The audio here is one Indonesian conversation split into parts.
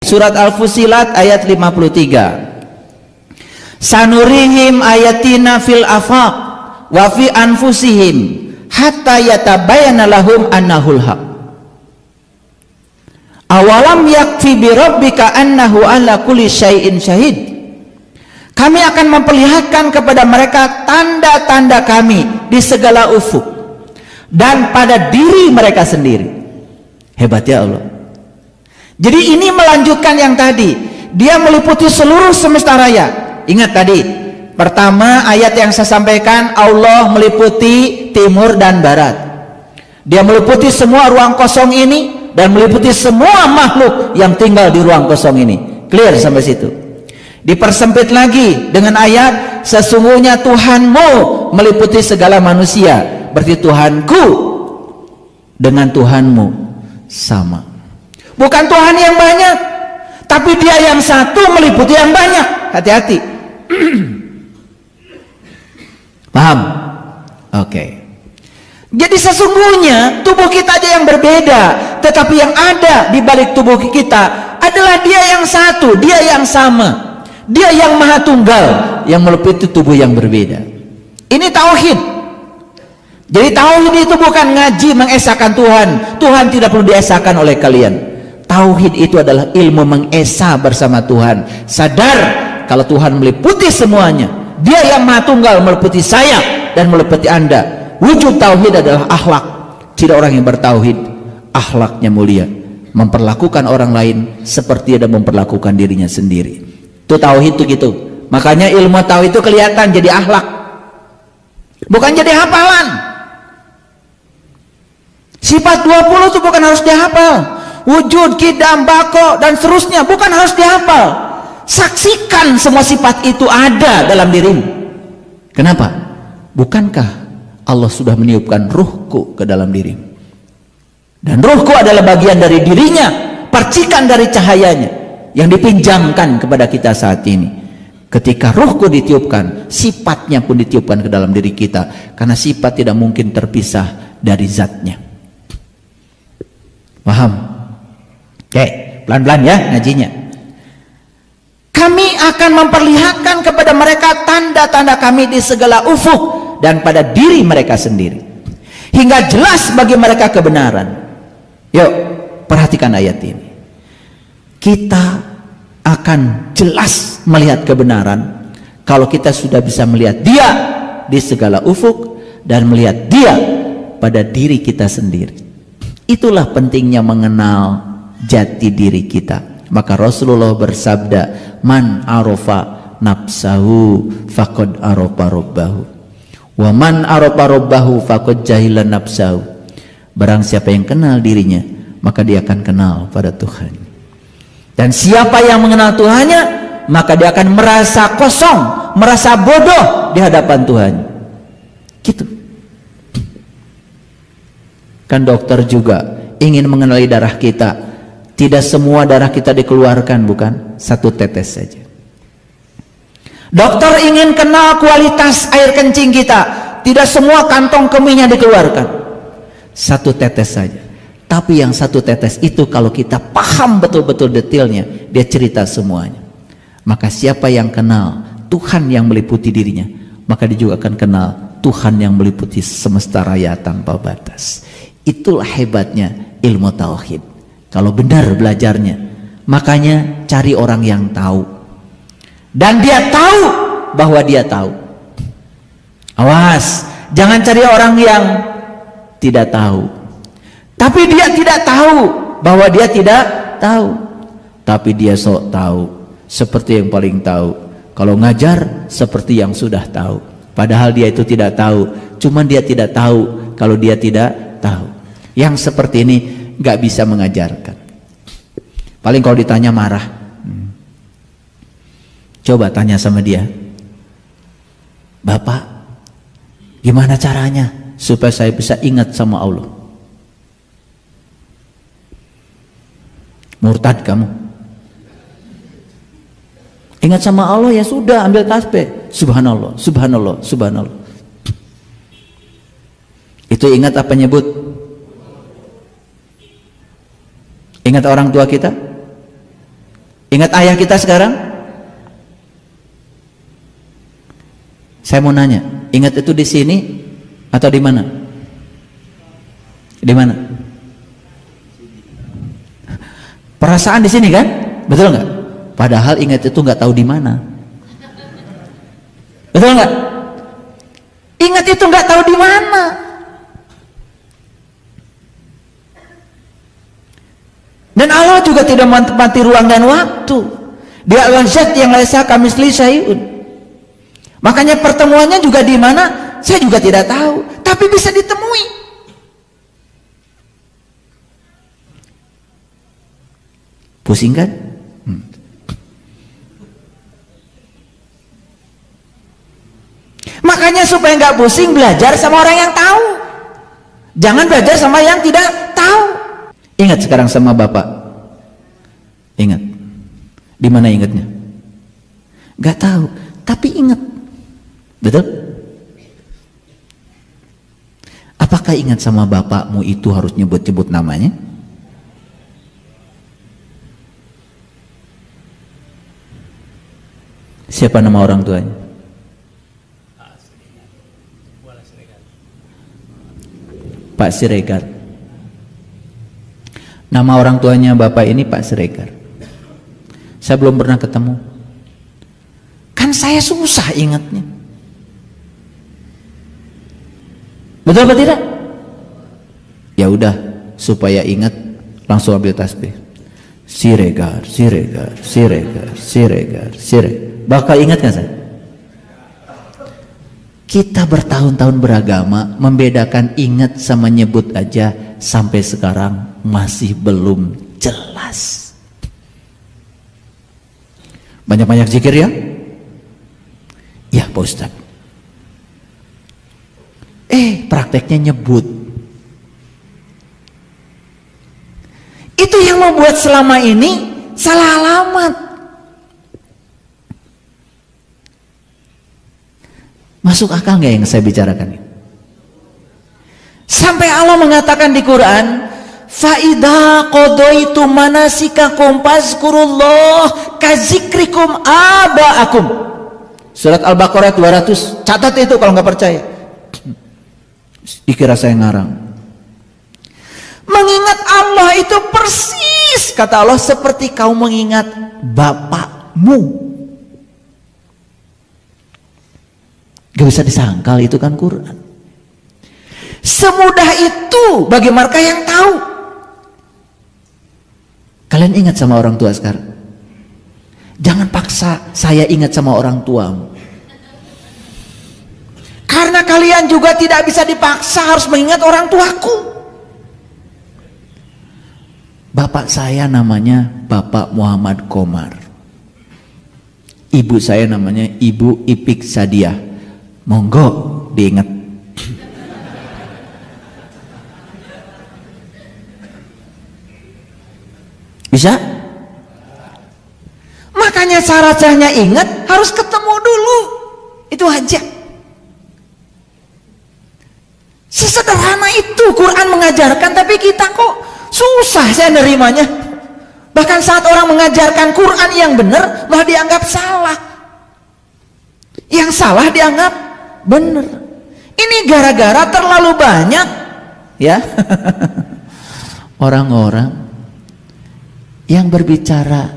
Surat Al-Fusilat ayat 53. Sanurihim ayatina fil afaq wa fi anfusihim hatta yatabayyana lahum annahul haq. Awalam yakfi bi rabbika annahu ala kulli syai'in syahid. Kami akan memperlihatkan kepada mereka tanda-tanda kami di segala ufuk dan pada diri mereka sendiri. Hebat ya Allah. Jadi ini melanjutkan yang tadi. Dia meliputi seluruh semesta raya. Ingat tadi, pertama ayat yang saya sampaikan, Allah meliputi timur dan barat. Dia meliputi semua ruang kosong ini dan meliputi semua makhluk yang tinggal di ruang kosong ini. Clear sampai situ. Dipersempit lagi dengan ayat, sesungguhnya Tuhanmu meliputi segala manusia. Berarti Tuhanku dengan Tuhanmu sama. Bukan Tuhan yang banyak, tapi Dia yang satu meliputi yang banyak. Hati-hati. Paham? Oke. Jadi sesungguhnya tubuh kita aja yang berbeda, tetapi yang ada di balik tubuh kita adalah Dia yang satu, Dia yang sama, Dia yang maha tunggal, yang meliputi tubuh yang berbeda. Ini tauhid. Jadi tauhid itu bukan ngaji mengesahkan Tuhan. Tuhan tidak perlu diesahkan oleh kalian. Tauhid itu adalah ilmu mengesah bersama Tuhan. Sadar kalau Tuhan meliputi semuanya, Dia yang maha tunggal meliputi saya dan meliputi Anda. Wujud tauhid adalah akhlak. Tidak orang yang bertauhid akhlaknya mulia, memperlakukan orang lain seperti dia memperlakukan dirinya sendiri. Itu tauhid itu gitu. Makanya ilmu tauhid itu kelihatan jadi akhlak, bukan jadi hafalan. Sifat 20 itu bukan harus dihafal. Wujud, kidam, bako dan seterusnya bukan harus dihafal. Saksikan semua sifat itu ada dalam dirimu. Kenapa? Bukankah Allah sudah meniupkan ruhku ke dalam dirimu? Dan ruhku adalah bagian dari dirinya, percikan dari cahayanya yang dipinjamkan kepada kita saat ini. Ketika ruhku ditiupkan, sifatnya pun ditiupkan ke dalam diri kita, karena sifat tidak mungkin terpisah dari zatnya. Paham? Oke, pelan-pelan ya ngajinya. Kami akan memperlihatkan kepada mereka tanda-tanda kami di segala ufuk dan pada diri mereka sendiri, hingga jelas bagi mereka kebenaran. Yuk, perhatikan ayat ini. Kita akan jelas melihat kebenaran kalau kita sudah bisa melihat Dia di segala ufuk dan melihat Dia pada diri kita sendiri. Itulah pentingnya mengenal jati diri kita. Maka Rasulullah bersabda, man arofa nafsahu faqad arofa robbahu, wa man arofa robbahu faqad jahila nafsahu. Barang siapa yang kenal dirinya, maka dia akan kenal pada Tuhan. Dan siapa yang mengenal Tuhannya, maka dia akan merasa kosong, merasa bodoh di hadapan Tuhan. Gitu. Kan dokter juga ingin mengenali darah kita. Tidak semua darah kita dikeluarkan, bukan? Satu tetes saja. Dokter ingin kenal kualitas air kencing kita. Tidak semua kantong kemihnya dikeluarkan. Satu tetes saja. Tapi yang satu tetes itu kalau kita paham betul-betul detailnya, dia cerita semuanya. Maka siapa yang kenal Tuhan yang meliputi dirinya, maka dia juga akan kenal Tuhan yang meliputi semesta raya tanpa batas. Itulah hebatnya ilmu tauhid. Kalau benar belajarnya, makanya cari orang yang tahu, dan dia tahu bahwa dia tahu. Awas, jangan cari orang yang tidak tahu, tapi dia tidak tahu bahwa dia tidak tahu, tapi dia sok tahu, seperti yang paling tahu. Kalau ngajar seperti yang sudah tahu, padahal dia itu tidak tahu, cuman dia tidak tahu kalau dia tidak tahu. Yang seperti ini nggak bisa mengajarkan. Paling kalau ditanya marah. Coba tanya sama dia, Bapak, gimana caranya supaya saya bisa ingat sama Allah? Murtad kamu. Ingat sama Allah ya sudah, ambil tasbih. Subhanallah, subhanallah, subhanallah. Itu ingat apa nyebut? Ingat orang tua kita? Ingat ayah kita sekarang? Saya mau nanya, ingat itu di sini atau di mana? Di mana? Perasaan di sini kan? Betul nggak? Padahal ingat itu nggak tahu di mana. Betul nggak? Ingat itu nggak tahu di mana. Dan Allah juga tidak menempati ruang dan waktu. Dia al-zat yang laisa kamitslihi syai'un. Makanya pertemuannya juga di mana? Saya juga tidak tahu, tapi bisa ditemui. Pusing kan? Makanya supaya nggak pusing, belajar sama orang yang tahu. Jangan belajar sama yang tidak tahu. Ingat sekarang sama Bapak. Ingat. Di mana ingatnya? Nggak tahu, tapi ingat. Betul? Apakah ingat sama bapakmu itu harus nyebut-nyebut namanya? Siapa nama orang tuanya? Pak Siregar. Nama orang tuanya bapak ini Pak Siregar. Saya belum pernah ketemu. Kan saya susah ingatnya. Betul apa tidak? Ya udah, supaya ingat langsung ambil tasbih. Siregar, Siregar, Siregar, Siregar, Siregar. Bakal ingat kan saya? Kita bertahun-tahun beragama, membedakan ingat sama nyebut aja sampai sekarang masih belum jelas. Banyak-banyak zikir ya? Ya Pak Ustadz. Prakteknya nyebut. Itu yang membuat selama ini salah alamat. Masuk akal nggak yang saya bicarakan ini? Sampai Allah mengatakan di Quran, "Faida qadaitu manasikakum fazkurullah kazikrikum aba'akum." Surat Al-Baqarah 200. Catat itu kalau nggak percaya. Dikira saya ngarang. Mengingat Allah itu persis, kata Allah, seperti kau mengingat bapakmu. Gak bisa disangkal, itu kan Quran. Semudah itu bagi mereka yang tahu. Kalian ingat sama orang tua sekarang? Jangan paksa saya ingat sama orang tuamu. Karena kalian juga tidak bisa dipaksa harus mengingat orang tuaku. Bapak saya namanya Bapak Muhammad Komar. Ibu saya namanya Ibu Ipik Sadiah. Monggo diingat. Bisa? Makanya syaratnya ingat harus ketemu dulu. Itu aja. Sesederhana itu Quran mengajarkan, tapi kita kok susah saya nerimanya. Bahkan saat orang mengajarkan Quran yang benar malah dianggap salah. Yang salah dianggap benar. Ini gara-gara terlalu banyak ya orang-orang yang berbicara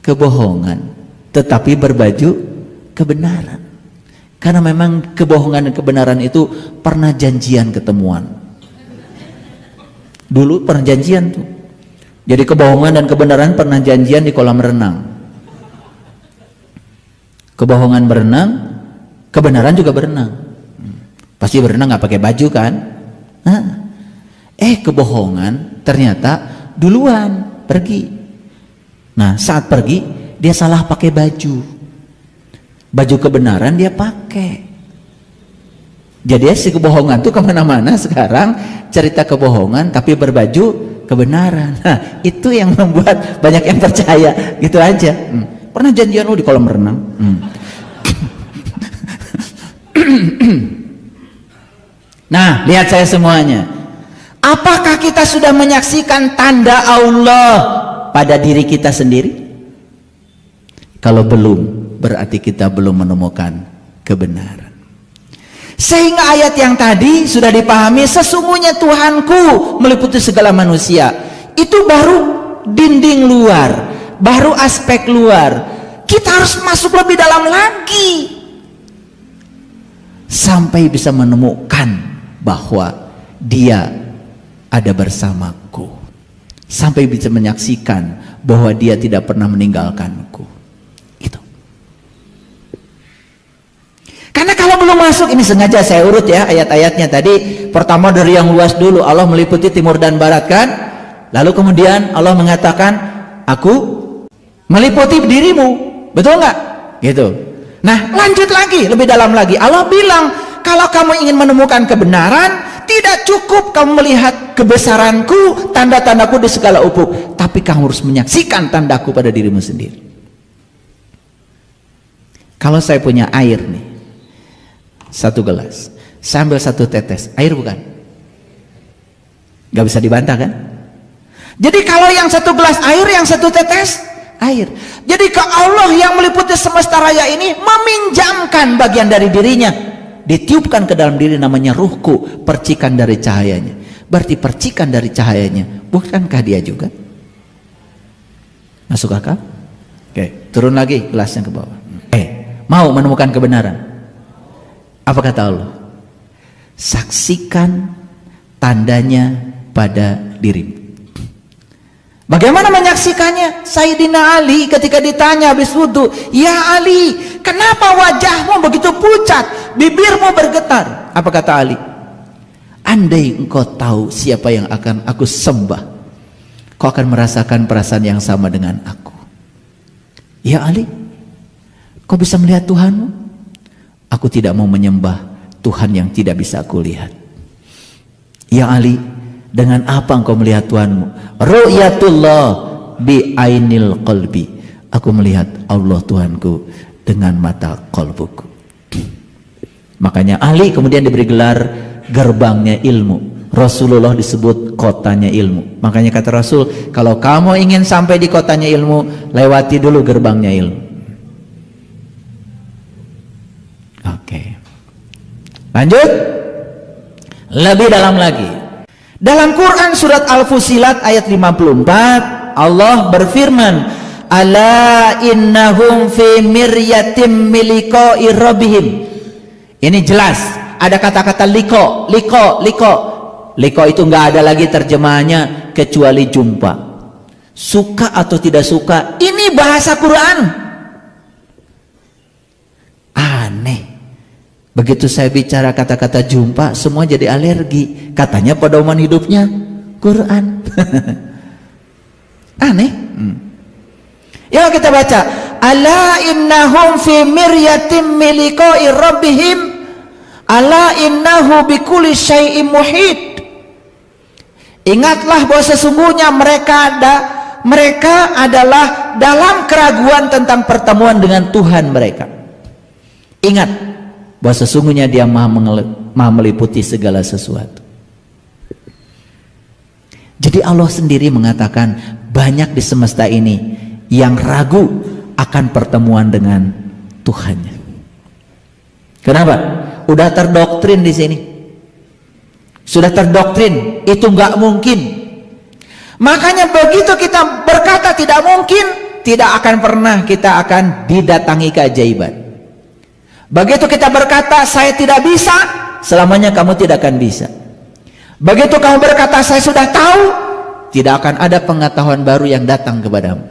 kebohongan tetapi berbaju kebenaran. Karena memang kebohongan dan kebenaran itu pernah janjian ketemuan. Dulu pernah janjian tuh. Jadi kebohongan dan kebenaran pernah janjian di kolam renang. Kebohongan berenang, kebenaran juga berenang. Pasti berenang nggak pakai baju kan? Kebohongan ternyata duluan pergi. Nah saat pergi dia salah pakai baju. Baju kebenaran dia pakai. Jadi si kebohongan tuh kemana-mana sekarang cerita kebohongan tapi berbaju kebenaran. Nah itu yang membuat banyak yang percaya gitu aja. Pernah janjian di kolam renang. Nah lihat saya semuanya. Apakah kita sudah menyaksikan tanda Allah pada diri kita sendiri? Kalau belum, berarti kita belum menemukan kebenaran. Sehingga ayat yang tadi sudah dipahami, sesungguhnya Tuhanku meliputi segala manusia. Itu baru dinding luar, baru aspek luar. Kita harus masuk lebih dalam lagi sampai bisa menemukan bahwa Dia ada bersamaku, sampai bisa menyaksikan bahwa Dia tidak pernah meninggalkanku. Itu. Karena kalau belum masuk, ini sengaja saya urut ya ayat-ayatnya tadi. Pertama dari yang luas dulu, Allah meliputi timur dan barat kan. Lalu kemudian Allah mengatakan, aku meliputi dirimu, betul nggak? Gitu. Nah, lanjut lagi, lebih dalam lagi. Allah bilang, kalau kamu ingin menemukan kebenaran, tidak cukup kamu melihat kebesaranku, tanda-tandaku di segala ufuk, tapi kamu harus menyaksikan tandaku pada dirimu sendiri. Kalau saya punya air nih, 1 gelas, saya ambil 1 tetes, air bukan? Gak bisa dibantah kan? Jadi kalau yang 1 gelas air, yang 1 tetes air. Jadi ke Allah yang meliputi semesta raya ini meminjamkan bagian dari dirinya, ditiupkan ke dalam diri, namanya ruhku, percikan dari cahayanya. Berarti percikan dari cahayanya, bukankah Dia juga? Masuk akal? Oke, turun lagi gelasnya ke bawah. Mau menemukan kebenaran? Apa kata Allah? Saksikan tandanya pada dirimu. Bagaimana menyaksikannya? Sayyidina Ali ketika ditanya habis wudhu, ya Ali, kenapa wajahmu begitu pucat, bibirmu bergetar? Apa kata Ali? Andai engkau tahu siapa yang akan aku sembah, kau akan merasakan perasaan yang sama dengan aku. Ya Ali, kau bisa melihat Tuhanmu? Aku tidak mau menyembah Tuhan yang tidak bisa aku lihat. Ya Ali, dengan apa engkau melihat Tuhanmu? Ru'yatullah bi ainil qalbi. Aku melihat Allah Tuhanku dengan mata qalbuku. Makanya Ali kemudian diberi gelar gerbangnya ilmu. Rasulullah disebut kotanya ilmu. Makanya kata Rasul, kalau kamu ingin sampai di kotanya ilmu, lewati dulu gerbangnya ilmu. Oke. Lanjut. Lebih dalam lagi. Dalam Quran surat Al-Fusilat ayat 54, Allah berfirman, ala innahum fi miryatim miliqa'i rabbihim. Ini jelas ada kata-kata liko. Liko itu nggak ada lagi terjemahannya kecuali jumpa. Suka atau tidak suka, ini bahasa Quran. Aneh. Begitu saya bicara kata-kata jumpa, semua jadi alergi. Katanya pedoman hidupnya Quran. Aneh. Ya kita baca, ala innahum fi miryatim miliqa'i rabbihim, ala innahu bikulli syai'in muhit. Ingatlah bahwa sesungguhnya mereka adalah dalam keraguan tentang pertemuan dengan Tuhan mereka. Ingat bahwa sesungguhnya Dia maha meliputi segala sesuatu. Jadi Allah sendiri mengatakan banyak di semesta ini yang ragu akan pertemuan dengan Tuhannya. Kenapa? Udah terdoktrin di sini. Sudah terdoktrin itu nggak mungkin. Makanya begitu kita berkata tidak mungkin, tidak akan pernah kita akan didatangi keajaiban. Begitu kita berkata saya tidak bisa, selamanya kamu tidak akan bisa. Begitu kamu berkata saya sudah tahu, tidak akan ada pengetahuan baru yang datang kepadamu.